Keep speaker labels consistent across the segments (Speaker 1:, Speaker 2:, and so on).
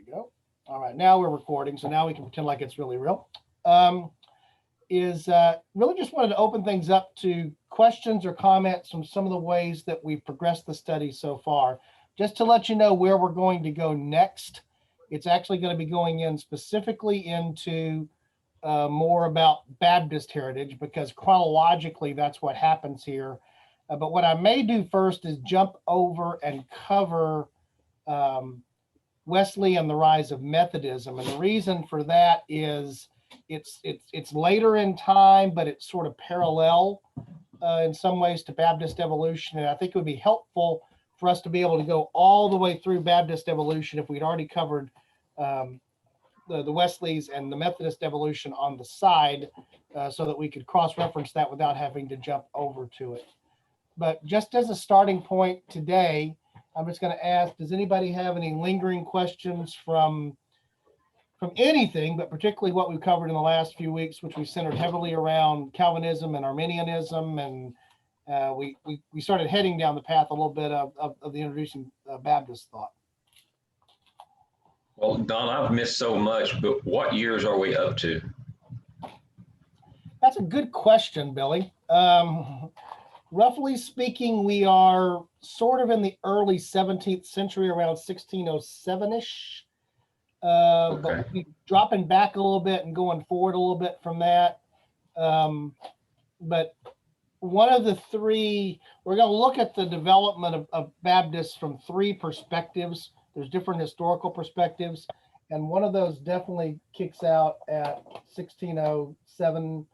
Speaker 1: we go. All right, now we're recording, so now we can pretend like it's really real. Um, is really just wanted to open things up to questions or comments from some of the ways that we've progressed the study so far. Just to let you know where we're going to go next, it's actually going to be going in specifically into more about Baptist heritage because chronologically that's what happens here. But what I may do first is jump over and cover um, Wesley and the rise of Methodism. And the reason for that is it's later in time, but it's sort of parallel in some ways to Baptist evolution. And I think it would be helpful for us to be able to go all the way through Baptist evolution if we'd already covered the Wesleys and the Methodist evolution on the side so that we could cross-reference that without having to jump over to it. But just as a starting point today, I'm just going to ask, does anybody have any lingering questions from anything, but particularly what we've covered in the last few weeks, which we centered heavily around Calvinism and Arminianism, and we started heading down the path a little bit of the introducing Baptist thought.
Speaker 2: Well, Don, I've missed so much, but what years are we up to?
Speaker 1: That's a good question, Billy. Roughly speaking, we are sort of in the early 17th century, around 1607-ish.
Speaker 2: Okay.
Speaker 1: But we're dropping back a little bit and going forward a little bit from that. But one of the three, we're going to look at the development of Baptists from three perspectives. There's different historical perspectives. And one of those definitely kicks out at 1607,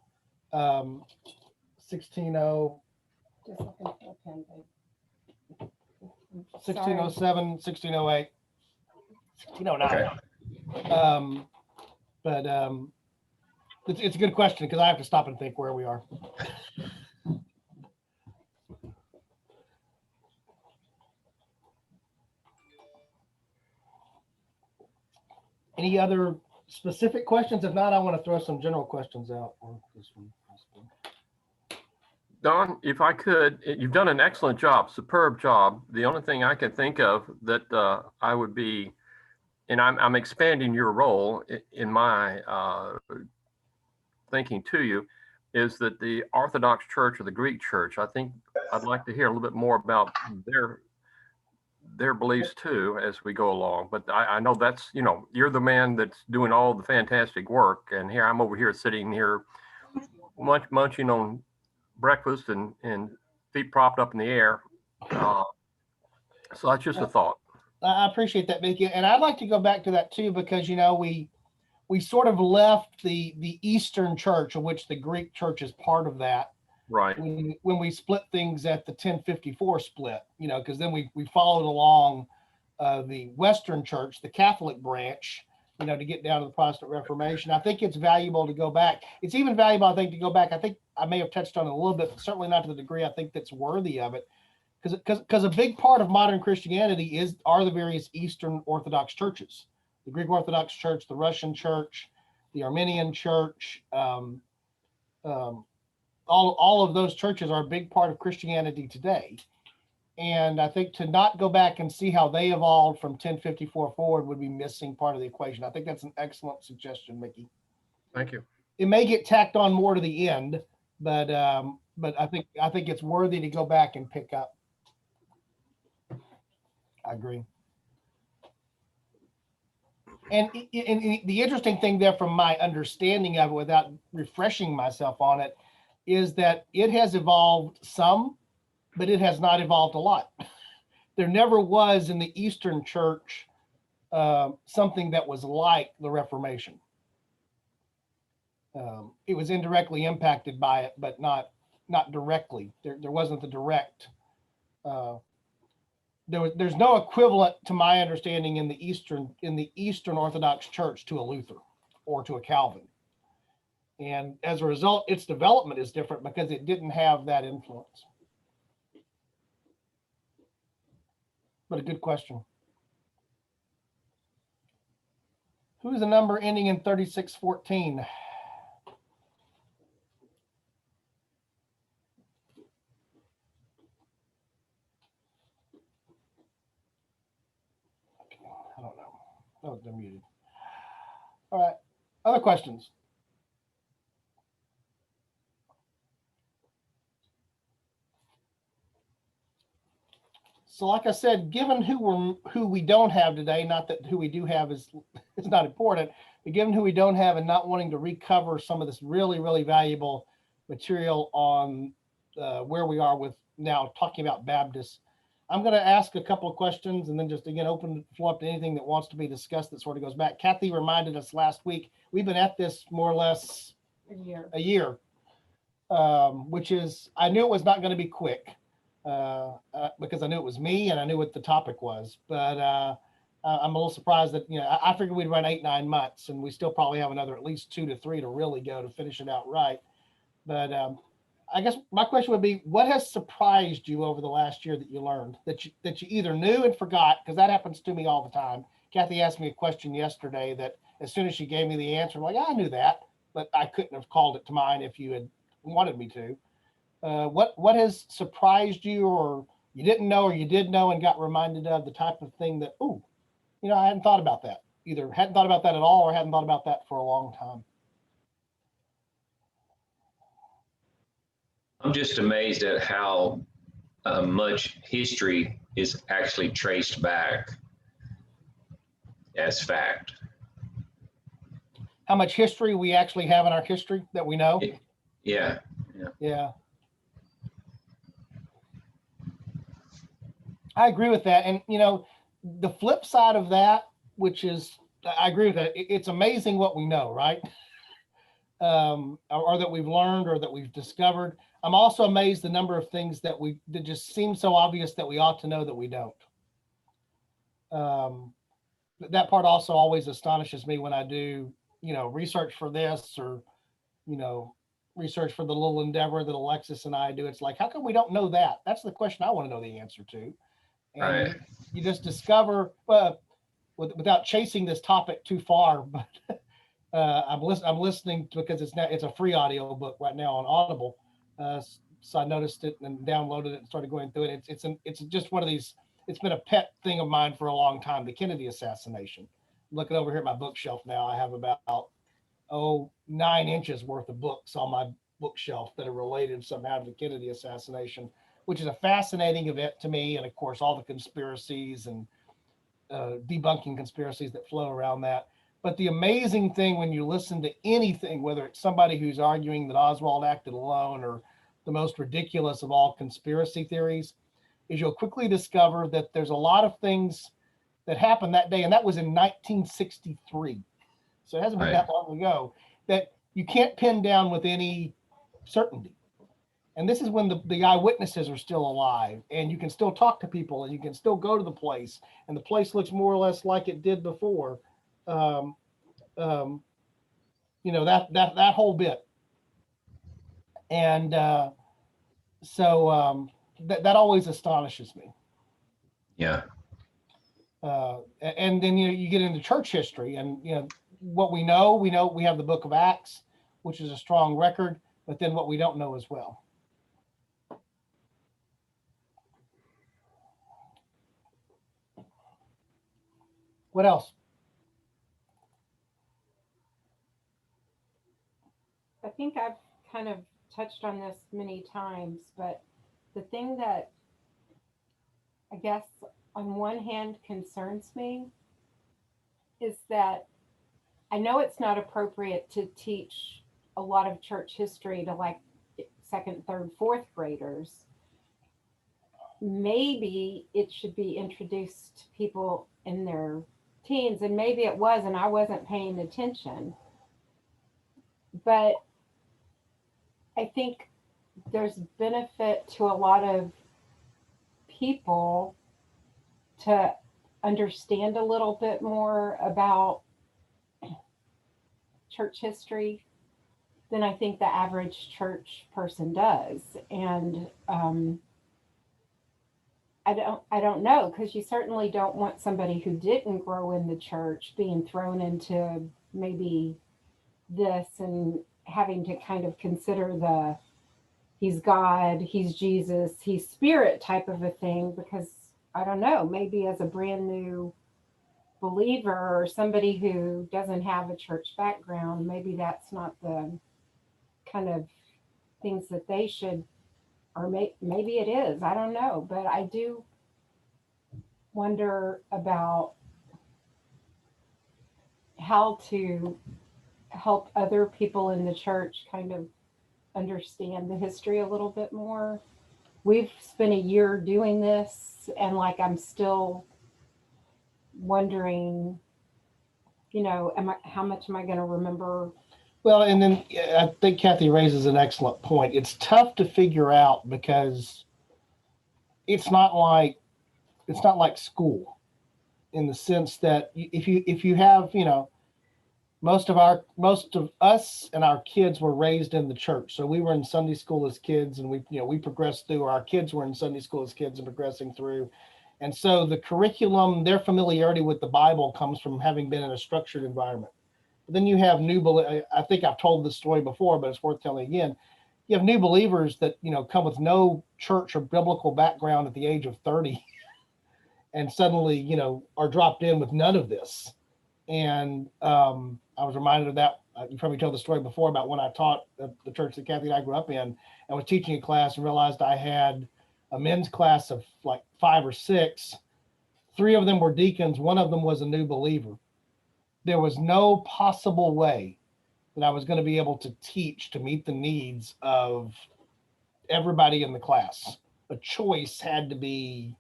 Speaker 1: 1607, 1608, 1609.
Speaker 2: Okay.
Speaker 1: But it's a good question because I have to stop and think where we are. Any other specific questions? If not, I want to throw some general questions out on this one.
Speaker 3: Don, if I could, you've done an excellent job, superb job. The only thing I can think of that I would be, and I'm expanding your role in my thinking to you, is that the Orthodox Church or the Greek Church, I think I'd like to hear a little bit more about their beliefs too as we go along. But I know that's, you're the man that's doing all the fantastic work. And here I'm over here sitting here munching on breakfast and feet propped up in the air. So that's just a thought.
Speaker 1: I appreciate that, Mickey. And I'd like to go back to that too, because, we sort of left the Eastern Church, of which the Greek Church is part of that.
Speaker 3: Right.
Speaker 1: When we split things at the 1054 split, because then we followed along the Western Church, the Catholic branch, to get down to the Protestant Reformation. I think it's valuable to go back. It's even valuable, I think, to go back. I think I may have touched on it a little bit, but certainly not to the degree I think that's worthy of it. Because a big part of modern Christianity are the various Eastern Orthodox churches, the Greek Orthodox Church, the Russian Church, the Armenian Church. All of those churches are a big part of Christianity today. And I think to not go back and see how they evolved from 1054 forward would be missing part of the equation. I think that's an excellent suggestion, Mickey.
Speaker 3: Thank you.
Speaker 1: It may get tacked on more to the end, but I think it's worthy to go back and pick up. I agree. And the interesting thing there, from my understanding of it, without refreshing myself on it, is that it has evolved some, but it has not evolved a lot. There never was in the Eastern Church something that was like the Reformation. It was indirectly impacted by it, but not directly. There wasn't the direct. There's no equivalent, to my understanding, in the Eastern Orthodox Church to a Luther or to a Calvin. And as a result, its development is different because it didn't have that influence. But a good question. Who's the number ending in 3614? I don't know. Oh, they're muted. All right. Other questions? So like I said, given who we don't have today, not that who we do have is not important, but given who we don't have and not wanting to recover some of this really, really valuable material on where we are with now talking about Baptists, I'm going to ask a couple of questions and then just again open the floor up to anything that wants to be discussed that sort of goes back. Kathy reminded us last week, we've been at this more or less a year, which is, I knew it was not going to be quick. Because I knew it was me and I knew what the topic was, but I'm a little surprised that, I figured we'd run 8-9 months and we still probably have another at least 2 to 3 to really go to finish it out right. But I guess my question would be, what has surprised you over the last year that you learned that you either knew and forgot? Because that happens to me all the time. Kathy asked me a question yesterday that as soon as she gave me the answer, I'm like, I knew that, but I couldn't have called it to mind if you had wanted me to. What has surprised you, or you didn't know, or you did know and got reminded of, the type of thing that, I hadn't thought about that. Either hadn't thought about that at all or hadn't thought about that for a long time.
Speaker 2: I'm just amazed at how much history is actually traced back as fact.
Speaker 1: How much history we actually have in our history that we know?
Speaker 2: Yeah.
Speaker 1: Yeah. I agree with that. And, the flip side of that, which is, I agree with that. It's amazing what we know, right? Or that we've learned or that we've discovered. I'm also amazed the number of things that just seem so obvious that we ought to know that we don't. That part also always astonishes me when I do, research for this or, research for the little endeavor that Alexis and I do. It's like, how come we don't know that? That's the question I want to know the answer to. And
Speaker 2: Right.
Speaker 1: you just discover, without chasing this topic too far, but I'm listening because it's a free audio book right now on Audible. So I noticed it and downloaded it and started going through it. It's just one of these. It's been a pet thing of mine for a long time. The Kennedy assassination. I'm looking over here at my bookshelf now. I have about 9 inches worth of books on my bookshelf that are related somehow to the Kennedy assassination, which is a fascinating event to me. And of course, all the conspiracies and debunking conspiracies that flow around that. But the amazing thing when you listen to anything, whether it's somebody who's arguing that Oswald acted alone or the most ridiculous of all conspiracy theories, is you'll quickly discover that there's a lot of things that happened that day. And that was in 1963. So it hasn't been that long ago that you can't pin down with any certainty. And this is when the eyewitnesses are still alive and you can still talk to people and you can still go to the place and the place looks more or less like it did before. That whole bit. And so that always astonishes me.
Speaker 2: Yeah.
Speaker 1: And then you get into church history and what we know we have the book of Acts, which is a strong record, but then what we don't know as well. What else?
Speaker 4: I think I've kind of touched on this many times, but the thing that I guess on one hand concerns me is that I know it's not appropriate to teach a lot of church history to like second, third, fourth graders. Maybe it should be introduced to people in their teens, and maybe it was, and I wasn't paying attention. But I think there's benefit to a lot of people to understand a little bit more about church history than I think the average church person does. And I don't know, because you certainly don't want somebody who didn't grow in the church being thrown into maybe this and having to kind of consider the he's God, he's Jesus, he's spirit type of a thing, because I don't know, maybe as a brand new believer or somebody who doesn't have a church background, maybe that's not the kind of things that they should, or maybe it is, I don't know. But I do wonder about how to help other people in the church kind of understand the history a little bit more. We've spent a year doing this, and like I'm still wondering, how much am I going to remember?
Speaker 1: Well, and then I think Kathy raises an excellent point. It's tough to figure out because it's not like school, in the sense that if you have, most of us and our kids were raised in the church. So we were in Sunday school as kids, and we progressed through, or our kids were in Sunday school as kids and progressing through. And so the curriculum, their familiarity with the Bible comes from having been in a structured environment. But then you have I think I've told this story before, but it's worth telling again. You have new believers that, come with no church or biblical background at the age of 30 and suddenly, are dropped in with none of this. And I was reminded of that. You probably told the story before about when I taught at the church that Kathy and I grew up in, and was teaching a class and realized I had a men's class of like 5 or 6. 3 of them were deacons. 1 of them was a new believer. There was no possible way that I was going to be able to teach to meet the needs of everybody in the class. A choice had to be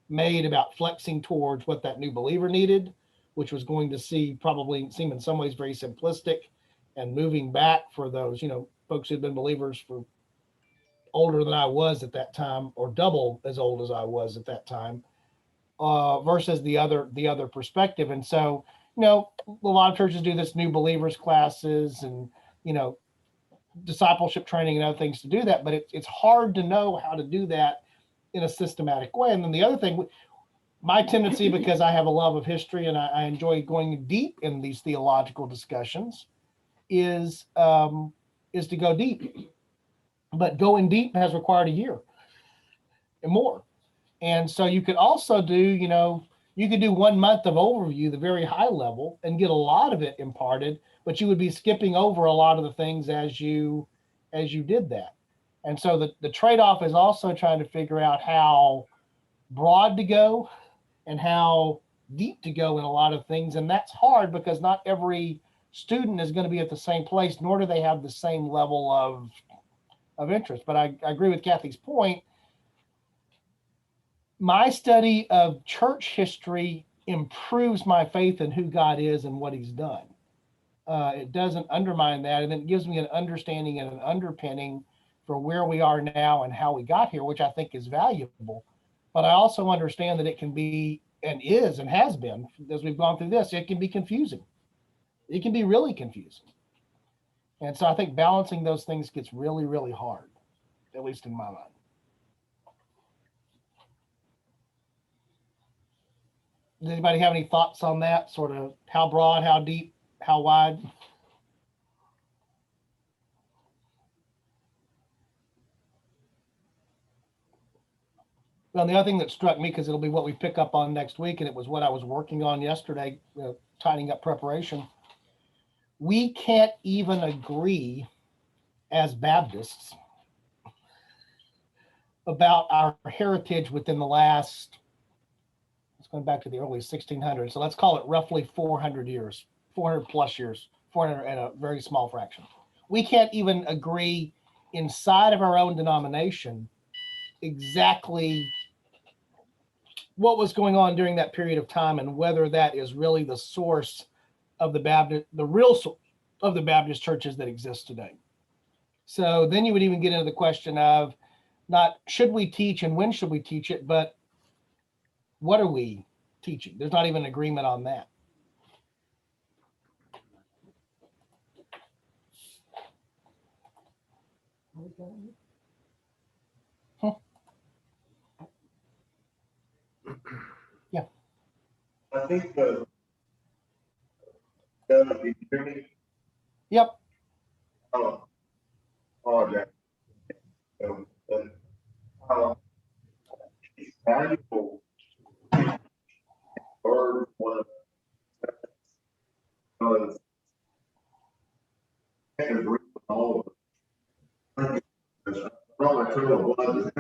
Speaker 1: made about flexing towards what that new believer needed, which was going to probably seem in some ways very simplistic, and moving back for those, folks who'd been believers for older than I was at that time, or double as old as I was at that time, versus the other perspective. And so, a lot of churches do this new believers classes and, discipleship training and other things to do that, but it's hard to know how to do that in a systematic way. And then the other thing, my tendency, because I have a love of history and I enjoy going deep in these theological discussions, is to go deep. But going deep has required a year and more. And so you could also do, you could do 1 month of overview, the very high level, and get a lot of it imparted, but you would be skipping over a lot of the things as you did that. And so the trade-off is also trying to figure out how broad to go and how deep to go in a lot of things. And that's hard because not every student is going to be at the same place, nor do they have the same level of interest. But I agree with Kathy's point. My study of church history improves my faith in who God is and what he's done. It doesn't undermine that. And it gives me an understanding and an underpinning for where we are now and how we got here, which I think is valuable. But I also understand that it can be, and is, and has been, as we've gone through this, it can be confusing. It can be really confusing. And so I think balancing those things gets really, really hard, at least in my mind. Does anybody have any thoughts on that? Sort of how broad, how deep, how wide? Well, the other thing that struck me, because it'll be what we pick up on next week, and it was what I was working on yesterday, tidying up preparation. We can't even agree as Baptists about our heritage within the last, it's going back to the early 1600s. So let's call it roughly 400 years, 400 plus years, 400 and a very small fraction. We can't even agree inside of our own denomination exactly what was going on during that period of time and whether that is really the source of the real source of the Baptist churches that exist today. So then you would even get into the question of not should we teach and when should we teach it, but what are we teaching? There's not even agreement on that. Yeah.
Speaker 5: I think Doug, did you hear me?
Speaker 1: Yep.
Speaker 5: Apologize. It's valuable for one agree with all of it. All I told was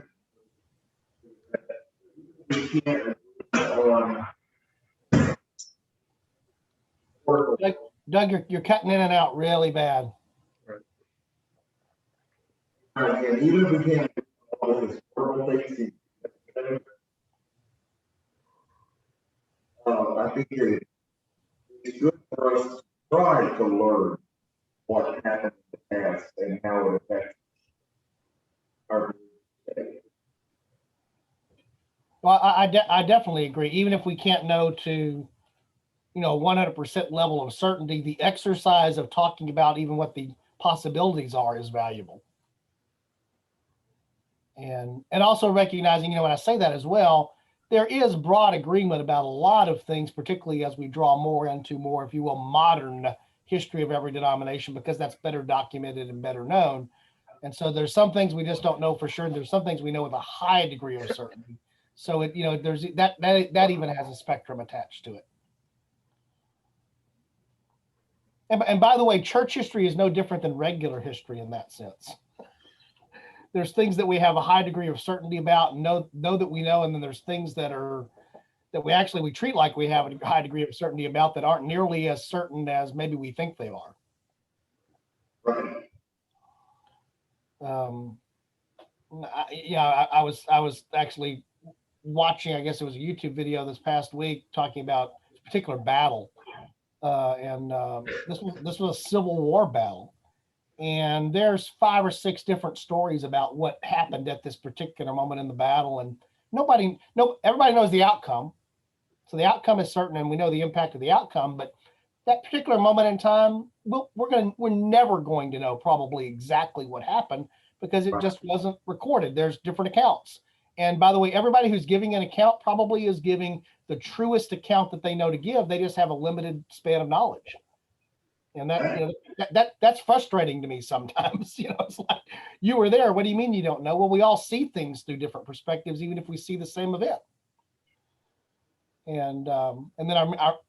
Speaker 5: we can't on
Speaker 1: Doug, you're cutting in and out really bad.
Speaker 5: and even if we can't do all the historical things, I think it's good for us to try to learn what happened in the past and how it affects our.
Speaker 1: Well, I definitely agree. Even if we can't know to, 100% level of certainty, the exercise of talking about even what the possibilities are is valuable. And also recognizing, when I say that as well, there is broad agreement about a lot of things, particularly as we draw more into more, if you will, modern history of every denomination, because that's better documented and better known. And so there's some things we just don't know for sure. There's some things we know with a high degree of certainty. So there's that even has a spectrum attached to it. And by the way, church history is no different than regular history in that sense. There's things that we have a high degree of certainty about and know that we know, and then there's things that we treat like we have a high degree of certainty about that aren't nearly as certain as maybe we think they are.
Speaker 5: Right.
Speaker 1: I was actually watching, I guess it was a YouTube video this past week talking about a particular battle, and this was a Civil War battle. And there's 5 or 6 different stories about what happened at this particular moment in the battle. And everybody knows the outcome. So the outcome is certain and we know the impact of the outcome, but that particular moment in time, we're never going to know probably exactly what happened because it just wasn't recorded. There's different accounts. And by the way, everybody who's giving an account probably is giving the truest account that they know to give. They just have a limited span of knowledge. And that's frustrating to me sometimes. It's like, you were there. What do you mean you don't know? Well, we all see things through different perspectives, even if we see the same event. And then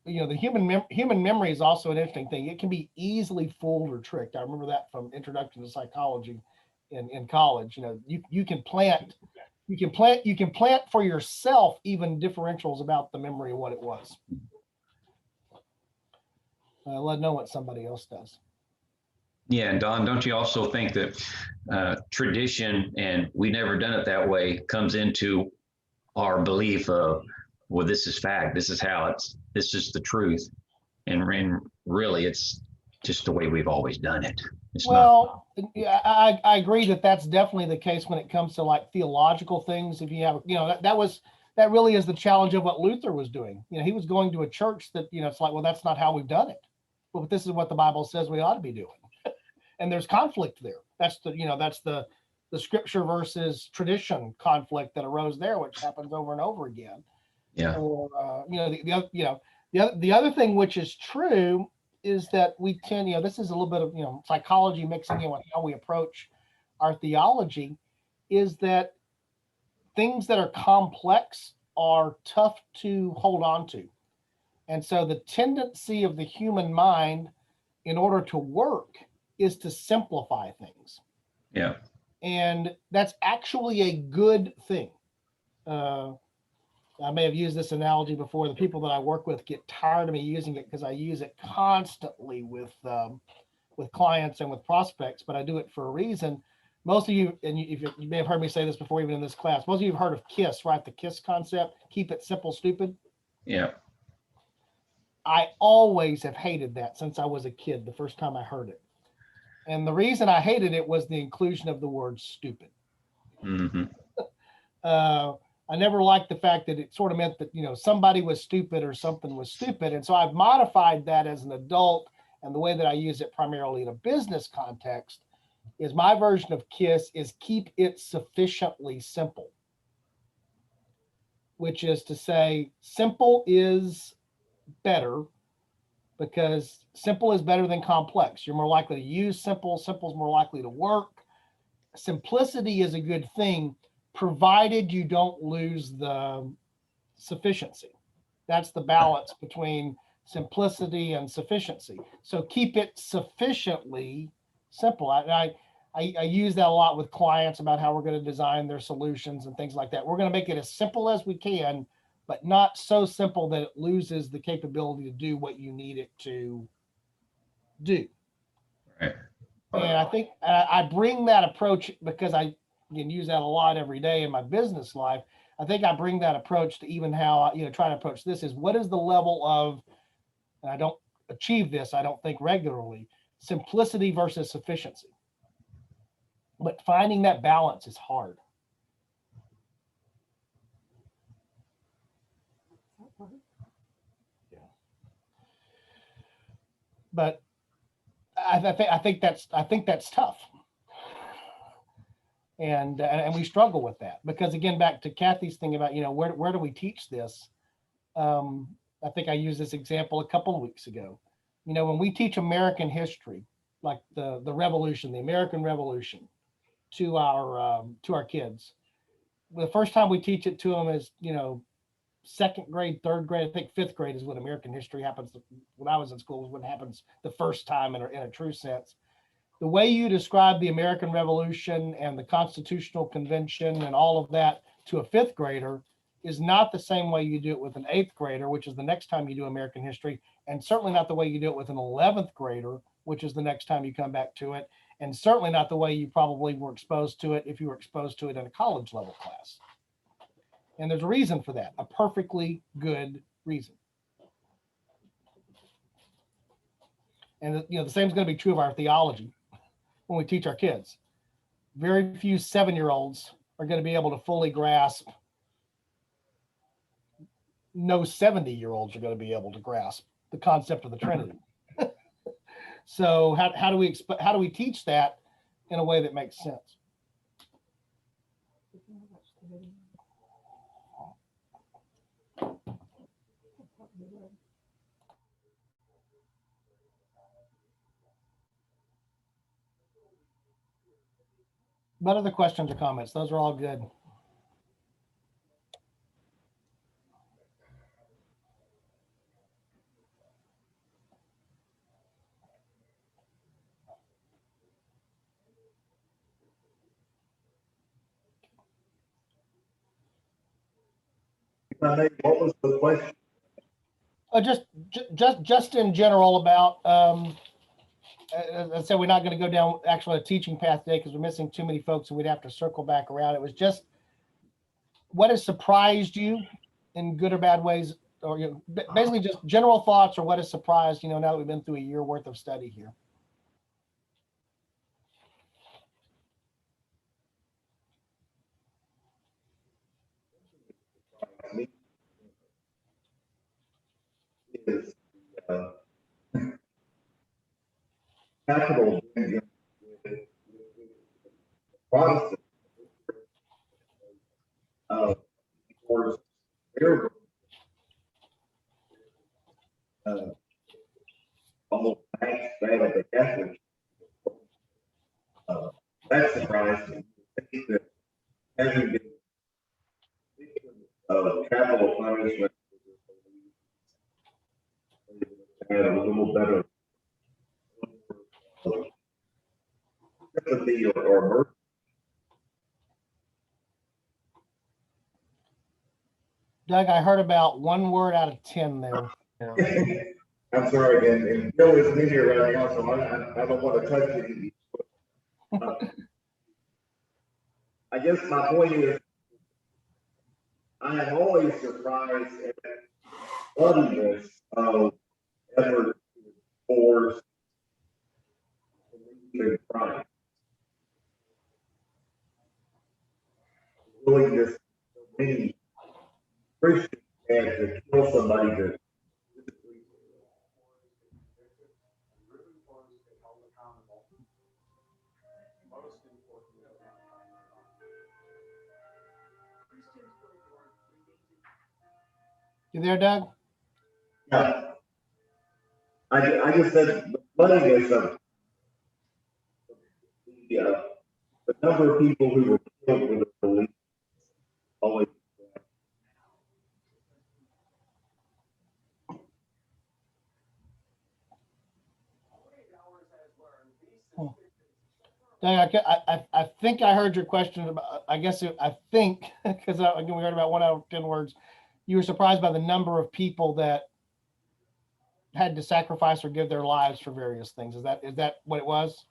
Speaker 1: the human memory is also an interesting thing. It can be easily fooled or tricked. I remember that from Introduction to Psychology in college. You can plant for yourself even differentials about the memory of what it was. Let know what somebody else does.
Speaker 2: Yeah, and Don, don't you also think that tradition and we never done it that way comes into our belief of, well, this is fact, this is this is the truth, and really it's just the way we've always done it.
Speaker 1: Yeah, I agree that that's definitely the case when it comes to like theological things. If you have, that really is the challenge of what Luther was doing. He was going to a church that, it's like, well, that's not how we've done it. But this is what the Bible says we ought to be doing. And there's conflict there. That's the scripture versus tradition conflict that arose there, which happens over and over again.
Speaker 2: Yeah.
Speaker 1: Or the other thing which is true is that we tend, this is a little bit of psychology mixing in with how we approach our theology, is that things that are complex are tough to hold on to. And so the tendency of the human mind in order to work is to simplify things.
Speaker 2: Yeah.
Speaker 1: And that's actually a good thing. I may have used this analogy before. The people that I work with get tired of me using it because I use it constantly with clients and with prospects, but I do it for a reason. Most of you, and you may have heard me say this before, even in this class, most of you have heard of KISS, right? The KISS concept, keep it simple, stupid.
Speaker 2: Yeah.
Speaker 1: I always have hated that since I was a kid, the first time I heard it. And the reason I hated it was the inclusion of the word stupid.
Speaker 2: Mm-hmm.
Speaker 1: I never liked the fact that it sort of meant that, somebody was stupid or something was stupid. And so I've modified that as an adult. And the way that I use it primarily in a business context is my version of KISS is keep it sufficiently simple, which is to say simple is better because simple is better than complex. You're more likely to use simple. Simple is more likely to work. Simplicity is a good thing, provided you don't lose the sufficiency. That's the balance between simplicity and sufficiency. So keep it sufficiently simple. I use that a lot with clients about how we're going to design their solutions and things like that. We're going to make it as simple as we can, but not so simple that it loses the capability to do what you need it to do.
Speaker 2: Right.
Speaker 1: And I think I bring that approach because I can use that a lot every day in my business life. I think I bring that approach to even how I, try to approach this is what is the level of, and I don't achieve this, I don't think regularly, simplicity versus sufficiency. But finding that balance is hard. Yeah. But I think that's tough. And we struggle with that because again, back to Kathy's thing about, where do we teach this? I think I used this example a couple of weeks ago. When we teach American history, like the Revolution, the American Revolution, to our kids, the first time we teach it to them is, second grade, third grade. I think fifth grade is when American history happens. When I was in school, is when it happens the first time in a true sense. The way you describe the American Revolution and the Constitutional Convention and all of that to a fifth grader is not the same way you do it with an eighth grader, which is the next time you do American history, and certainly not the way you do it with an 11th grader, which is the next time you come back to it, and certainly not the way you probably were exposed to it if you were exposed to it in a college level class. And there's a reason for that, a perfectly good reason. And the same is going to be true of our theology when we teach our kids. Very few 7-year-olds are going to be able to fully grasp. No 70-year-olds are going to be able to grasp the concept of the Trinity. So how do we teach that in a way that makes sense? What other questions or comments? Those are all good.
Speaker 5: What was the question?
Speaker 1: Just in general about, as I said, we're not going to go down actually a teaching path today because we're missing too many folks and we'd have to circle back around. It was just what has surprised you in good or bad ways, or basically just general thoughts or what has surprised, now that we've been through a year worth of study here.
Speaker 5: Is capital vengeance with Protestant towards their almost match that of the Catholic. That surprised me. I think that having been capital punishment had a little better sympathy or mercy.
Speaker 1: Doug, I heard about 1 word out of 10 there.
Speaker 3: Yeah.
Speaker 5: I'm sorry, and Bill isn't in here right now, so I don't want to touch it. I guess my point is, I am always surprised at the bloodiness of effort to force belief in Christ. Willingness of many Christians had to kill somebody that
Speaker 1: You there, Doug?
Speaker 5: yeah. I just said the bloodiness of the number of people who were killed with a belief always.
Speaker 1: I think I heard your question about, I guess, I think, because again, we heard about 1 out of 10 words. You were surprised by the number of people that had to sacrifice or give their lives for various things. Is that what it was?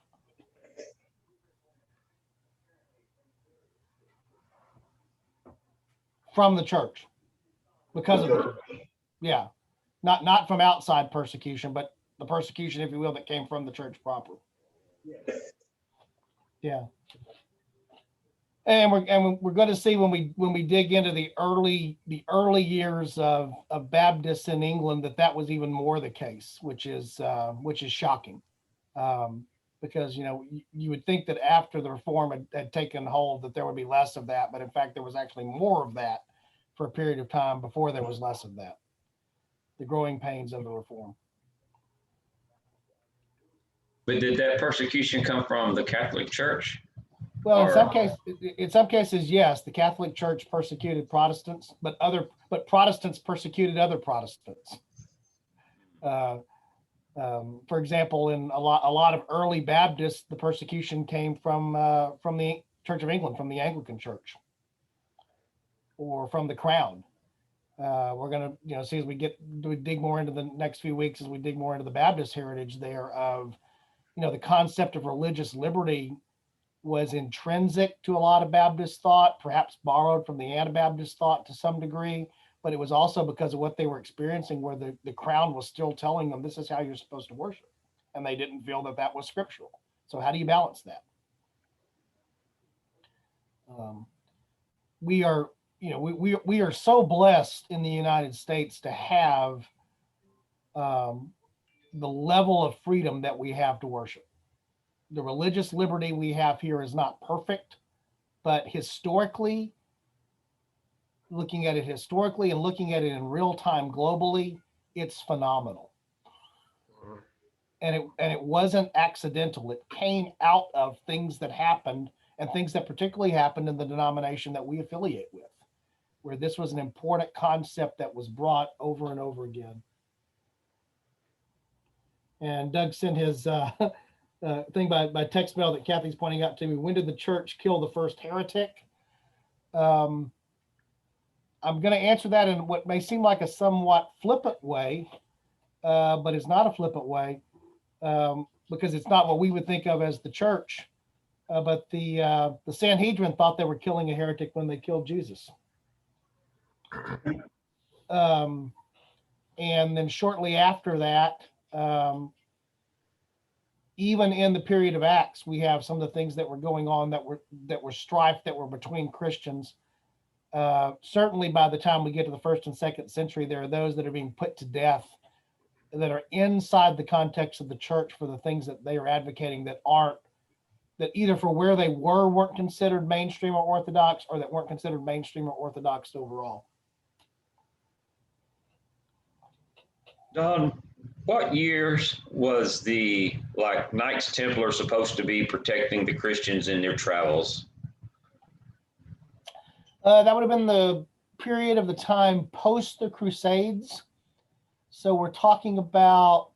Speaker 1: From the church, because of the church. Yeah, not from outside persecution, but the persecution, if you will, that came from the church proper. Yeah. And we're going to see when we dig into the early years of Baptists in England that was even more the case, which is shocking, because you would think that after the reform had taken hold that there would be less of that, but in fact there was actually more of that for a period of time before there was less of that. The growing pains of the reform.
Speaker 2: But did that persecution come from the Catholic Church?
Speaker 1: Well, in some cases, yes, the Catholic Church persecuted Protestants, but Protestants persecuted other Protestants. For example, in a lot of early Baptists, the persecution came from the Church of England, from the Anglican Church, or from the Crown. We're going to see as we dig more into the next few weeks, as we dig more into the Baptist heritage there of, the concept of religious liberty was intrinsic to a lot of Baptist thought, perhaps borrowed from the Anabaptist thought to some degree, but it was also because of what they were experiencing, where the crown was still telling them this is how you're supposed to worship, and they didn't feel that was scriptural. So how do you balance that? We are so blessed in the United States to have the level of freedom that we have to worship. The religious liberty we have here is not perfect, but historically, looking at it and looking at it in real time globally, it's phenomenal. And it wasn't accidental. It came out of things that happened, and things that particularly happened in the denomination that we affiliate with, where this was an important concept that was brought over and over again. And Doug sent his thing by text mail that Kathy's pointing out to me. When did the church kill the first heretic? I'm going to answer that in what may seem like a somewhat flippant way, but it's not a flippant way, because it's not what we would think of as the church. But the Sanhedrin thought they were killing a heretic when they killed Jesus. And then shortly after that, even in the period of Acts, we have some of the things that were going on that were strife that were between Christians. Certainly by the time we get to the 1st and 2nd century, there are those that are being put to death that are inside the context of the church for the things that they are advocating that either for where they weren't considered mainstream or orthodox, or that weren't considered mainstream or orthodox overall.
Speaker 2: Don, what years was the Knights Templar supposed to be protecting the Christians in their travels?
Speaker 1: That would have been the period of the time post the Crusades. So we're talking about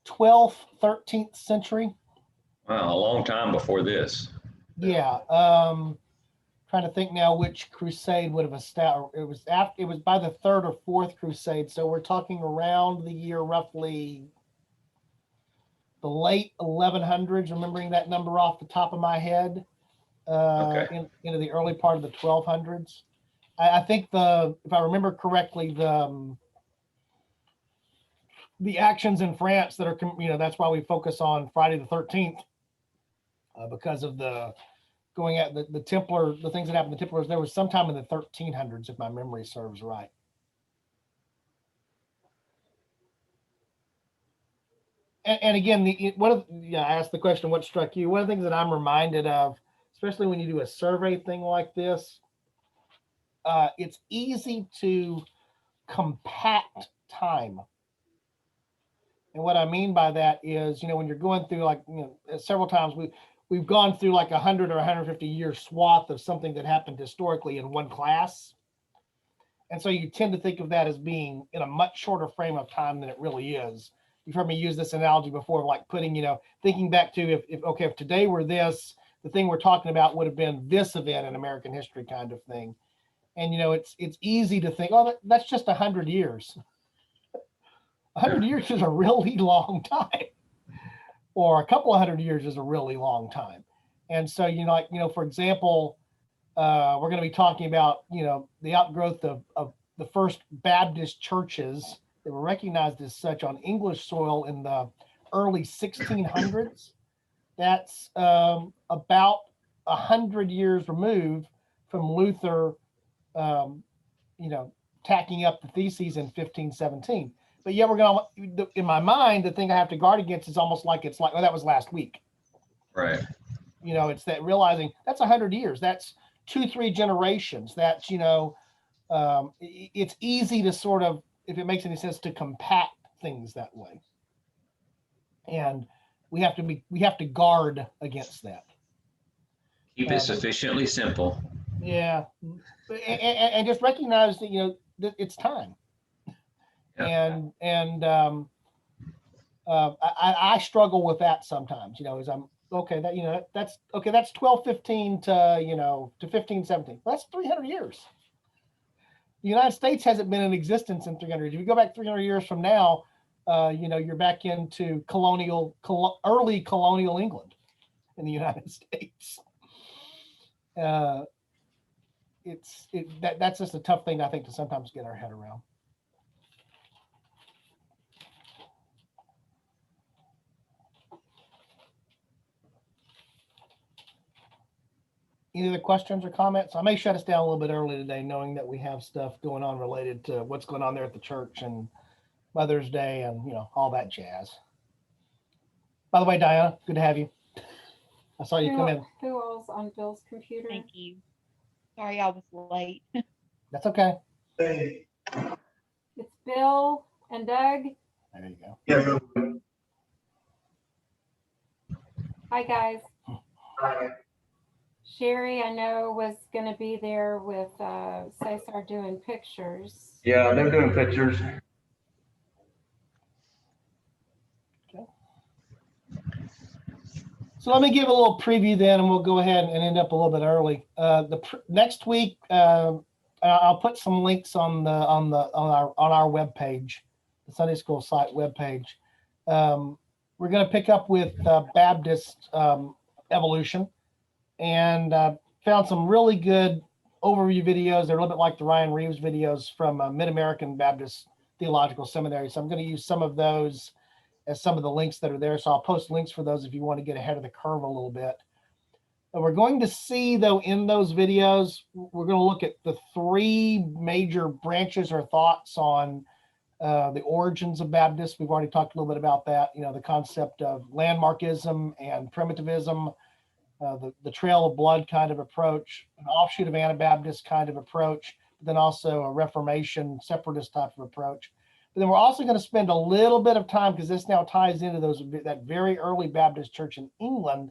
Speaker 1: 12th, 13th century.
Speaker 2: Wow, a long time before this.
Speaker 1: Yeah. Trying to think now which crusade would have established. It was by the 3rd or 4th crusade. So we're talking around the year roughly the late 1100s, remembering that number off the top of my head, into the early part of the 1200s. I think if I remember correctly, the actions in France that are, that's why we focus on Friday the 13th, because of the going at the Templar, the things that happened to the Templars. There was sometime in the 1300s, if my memory serves right. And again, I asked the question, what struck you? One of the things that I'm reminded of, especially when you do a survey thing like this, it's easy to compact time. And what I mean by that is, when you're going through several times we've gone through like 100 or 150 year swath of something that happened historically in one class. And so you tend to think of that as being in a much shorter frame of time than it really is, you've heard me use this analogy before, like putting, thinking back to if today were this, the thing we're talking about would have been this event in American history kind of thing. And, it's easy to think, oh, that's just 100 years. 100 years is a really long time, or a couple of 100 years is a really long time. And so, for example, we're going to be talking about, the outgrowth of the first Baptist churches that were recognized as such on English soil in the early 1600s. That's about 100 years removed from Luther, tacking up the theses in 1517. But yeah, in my mind, the thing I have to guard against is almost like oh, that was last week.
Speaker 2: Right.
Speaker 1: It's that realizing that's 100 years. That's 2-3 generations. That's, it's easy to sort of, if it makes any sense, to compact things that way. And we have to guard against that.
Speaker 2: Keep it sufficiently simple.
Speaker 1: Yeah. And just recognize that, that it's time. Yeah. And I struggle with that sometimes, as I'm, okay, that's 1215 to 1517. Well, that's 300 years. The United States hasn't been in existence in 300 years. If you go back 300 years from now, you're back into early colonial England in the United States. That's just a tough thing, I think, to sometimes get our head around. Any other questions or comments? I may shut us down a little bit early today, knowing that we have stuff going on related to what's going on there at the church and Mother's Day and, all that jazz. By the way, Diana, good to have you. I saw you come in.
Speaker 4: Who else on Bill's computer?
Speaker 6: Thank you. Sorry I was late.
Speaker 1: That's okay.
Speaker 5: Hey,
Speaker 4: It's Bill and Doug.
Speaker 1: There you go.
Speaker 5: yeah,
Speaker 4: Hi, guys.
Speaker 5: hi.
Speaker 4: Sherry, I know, was going to be there with Cesar doing pictures.
Speaker 7: Yeah, they're doing pictures.
Speaker 1: So let me give a little preview then, and we'll go ahead and end up a little bit early. Next week, I'll put some links on our webpage, the Sunday School site webpage. We're going to pick up with Baptist evolution, and found some really good overview videos. They're a little bit like the Ryan Reeves videos from Mid-American Baptist Theological Seminary. So I'm going to use some of those as some of the links that are there. So I'll post links for those if you want to get ahead of the curve a little bit. And we're going to see, though, in those videos, we're going to look at the 3 major branches or thoughts on the origins of Baptists. We've already talked a little bit about that, the concept of landmarkism and primitivism, the trail of blood kind of approach, an offshoot of Anabaptist kind of approach, but then also a Reformation separatist type of approach. But then we're also going to spend a little bit of time, because this now ties into that very early Baptist church in England.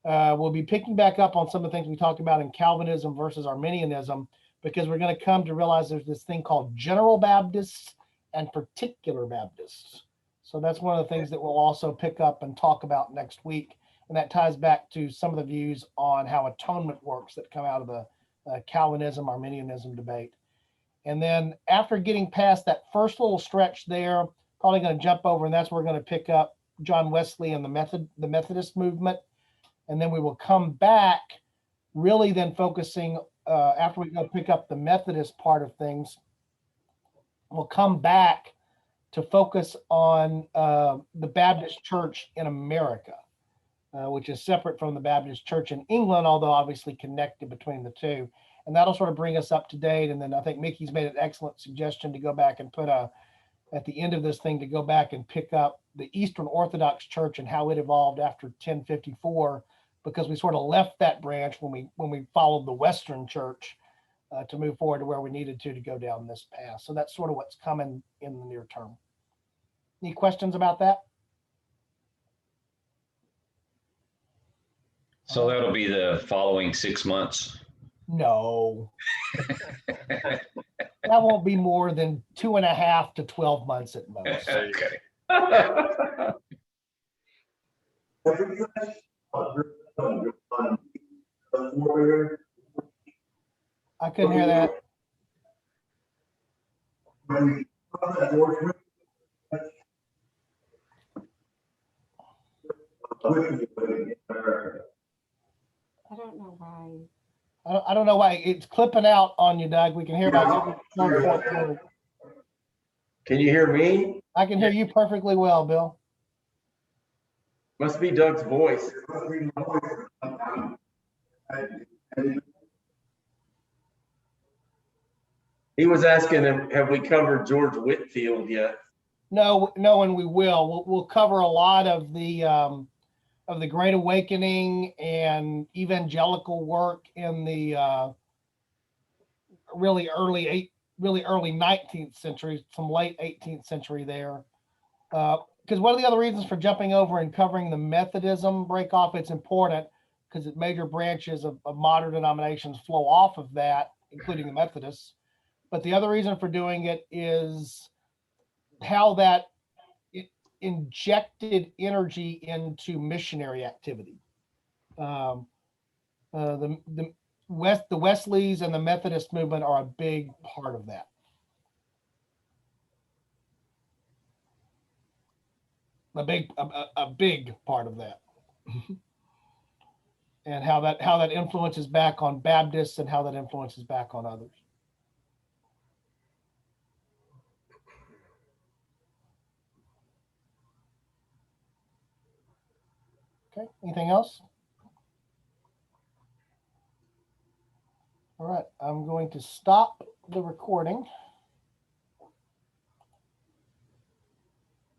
Speaker 1: We'll be picking back up on some of the things we talked about in Calvinism versus Arminianism, because we're going to come to realize there's this thing called general Baptists and particular Baptists. So that's one of the things that we'll also pick up and talk about next week. And that ties back to some of the views on how atonement works that come out of the Calvinism, Arminianism debate. And then after getting past that first little stretch there, probably going to jump over, and that's where we're going to pick up John Wesley and the Methodist movement. And then we will come back, really then focusing, after we go pick up the Methodist part of things, we'll come back to focus on the Baptist church in America, which is separate from the Baptist church in England, although obviously connected between the two. And that'll sort of bring us up to date. And then I think Mickey's made an excellent suggestion to go back and put at the end of this thing, to go back and pick up the Eastern Orthodox Church and how it evolved after 1054, because we sort of left that branch when we followed the Western Church to move forward to where we needed to go down this path. So that's sort of what's coming in the near term. Any questions about that?
Speaker 2: So that'll be the following 6 months.
Speaker 1: No. That won't be more than 2.5 to 12 months at most.
Speaker 2: Okay.
Speaker 5: Have you guys before
Speaker 1: I couldn't hear that.
Speaker 5: when George
Speaker 4: I don't know why.
Speaker 1: I don't know why it's clipping out on you, Doug. We can hear about every third, fourth word.
Speaker 7: Can you hear me?
Speaker 1: I can hear you perfectly well, Bill.
Speaker 7: Must be Doug's voice. He was asking him, have we covered George Whitfield yet?
Speaker 1: No, and we will. We'll cover a lot of the Great Awakening and evangelical work in the really early 19th century, some late 18th century there. Because one of the other reasons for jumping over and covering the Methodism break off, it's important because major branches of modern denominations flow off of that, including the Methodists. But the other reason for doing it is how that injected energy into missionary activity. The Wesleys and the Methodist movement are a big part of that. A big part of that. And how that influences back on Baptists and how that influences back on others. Okay, anything else? All right, I'm going to stop the recording.